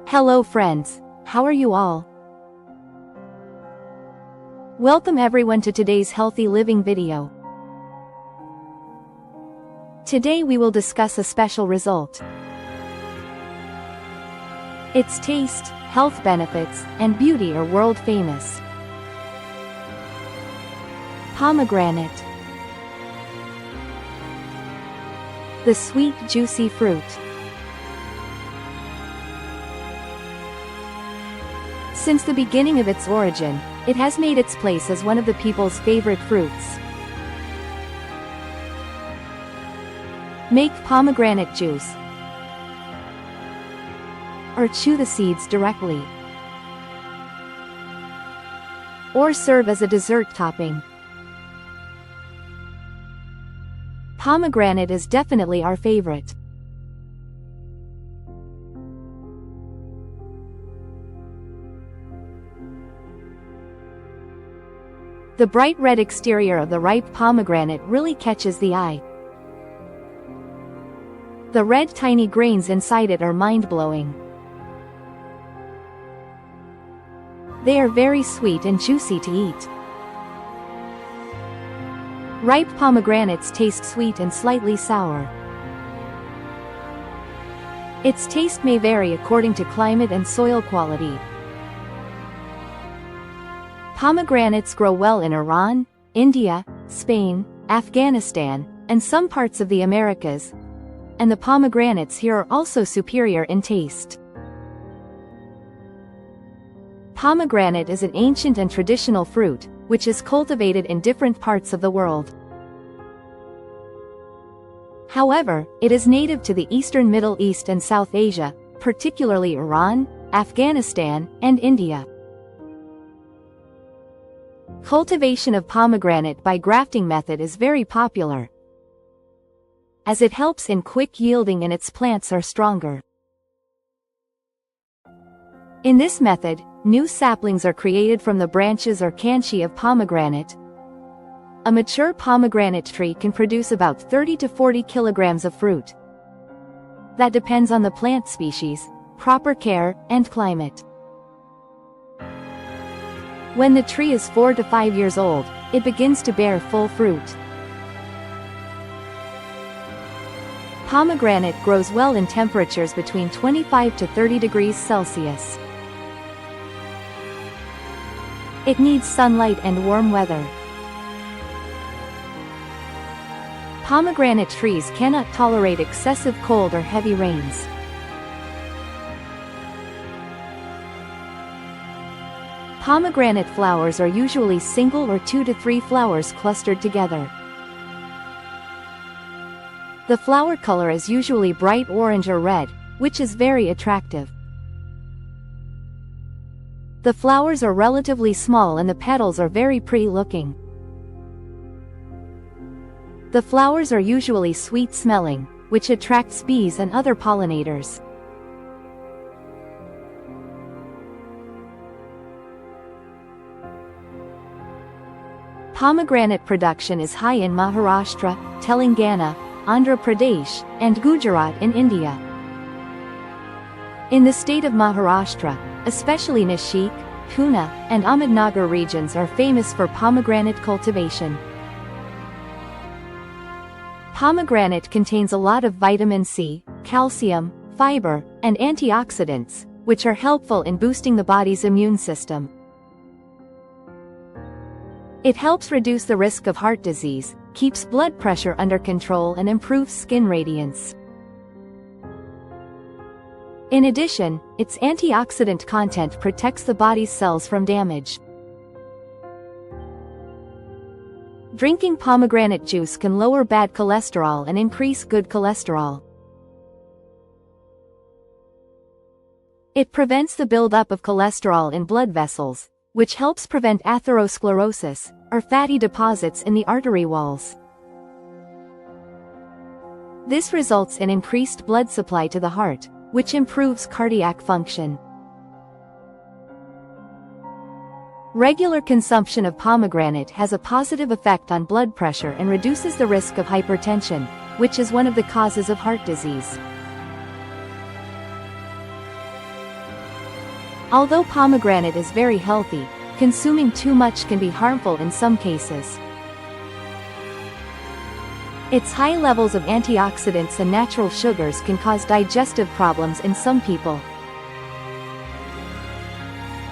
Hello friends, how are you all? Welcome everyone to today's healthy living video. Today we will discuss a special result. Its taste, health benefits, and beauty are world famous. Pomegranate. The sweet, juicy fruit. Since the beginning of its origin, it has made its place as one of the people's favorite fruits. Make pomegranate juice, or chew the seeds directly, or serve as a dessert topping. Pomegranate is definitely our favorite. The bright red exterior of the ripe pomegranate really catches the eye. The red tiny grains inside it are mind-blowing. They are very sweet and juicy to eat. Ripe pomegranates taste sweet and slightly sour. Its taste may vary according to climate and soil quality. Pomegranates grow well in Iran, India, Spain, Afghanistan, and some parts of the Americas, and the pomegranates here are also superior in taste. Pomegranate is an ancient and traditional fruit, which is cultivated in different parts of the world. However, it is native to the eastern Middle East and South Asia, particularly Iran, Afghanistan, and India. Cultivation of pomegranate by grafting method is very popular, as it helps in quick yielding and its plants are stronger. In this method, new saplings are created from the branches or canchi of pomegranate. A mature pomegranate tree can produce about 30 to 40 kilograms of fruit. That depends on the plant species, proper care, and climate. When the tree is 4 to 5 years old, it begins to bear full fruit. Pomegranate grows well in temperatures between 25 to 30 degrees Celsius. It needs sunlight and warm weather. Pomegranate trees cannot tolerate excessive cold or heavy rains. Pomegranate flowers are usually single or 2 to 3 flowers clustered together. The flower color is usually bright orange or red, which is very attractive. The flowers are relatively small and the petals are very pretty looking. The flowers are usually sweet smelling, which attracts bees and other pollinators. Pomegranate production is high in Maharashtra, Telangana, Andhra Pradesh, and Gujarat in India. In the state of Maharashtra, especially Nashik, Pune, and Ahmednagar regions are famous for pomegranate cultivation. Pomegranate contains a lot of vitamin C, calcium, fiber, and antioxidants, which are helpful in boosting the body's immune system. It helps reduce the risk of heart disease, keeps blood pressure under control, and improves skin radiance. In addition, its antioxidant content protects the body's cells from damage. Drinking pomegranate juice can lower bad cholesterol and increase good cholesterol. It prevents the buildup of cholesterol in blood vessels, which helps prevent atherosclerosis, or fatty deposits in the artery walls. This results in increased blood supply to the heart, which improves cardiac function. Regular consumption of pomegranate has a positive effect on blood pressure and reduces the risk of hypertension, which is one of the causes of heart disease. Although pomegranate is very healthy, consuming too much can be harmful in some cases. Its high levels of antioxidants and natural sugars can cause digestive problems in some people.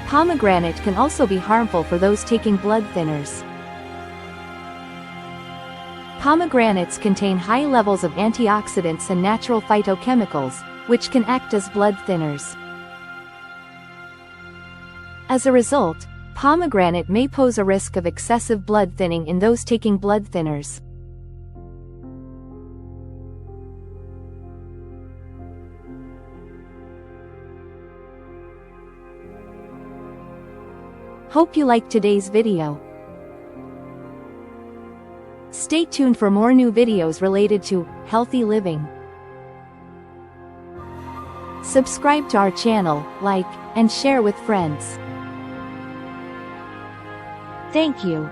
Pomegranate can also be harmful for those taking blood thinners. Pomegranates contain high levels of antioxidants and natural phytochemicals, which can act as blood thinners. As a result, pomegranate may pose a risk of excessive blood thinning in those taking blood thinners. Hope you liked today's video. Stay tuned for more new videos related to healthy living. Subscribe to our channel, like, and share with friends. Thank you.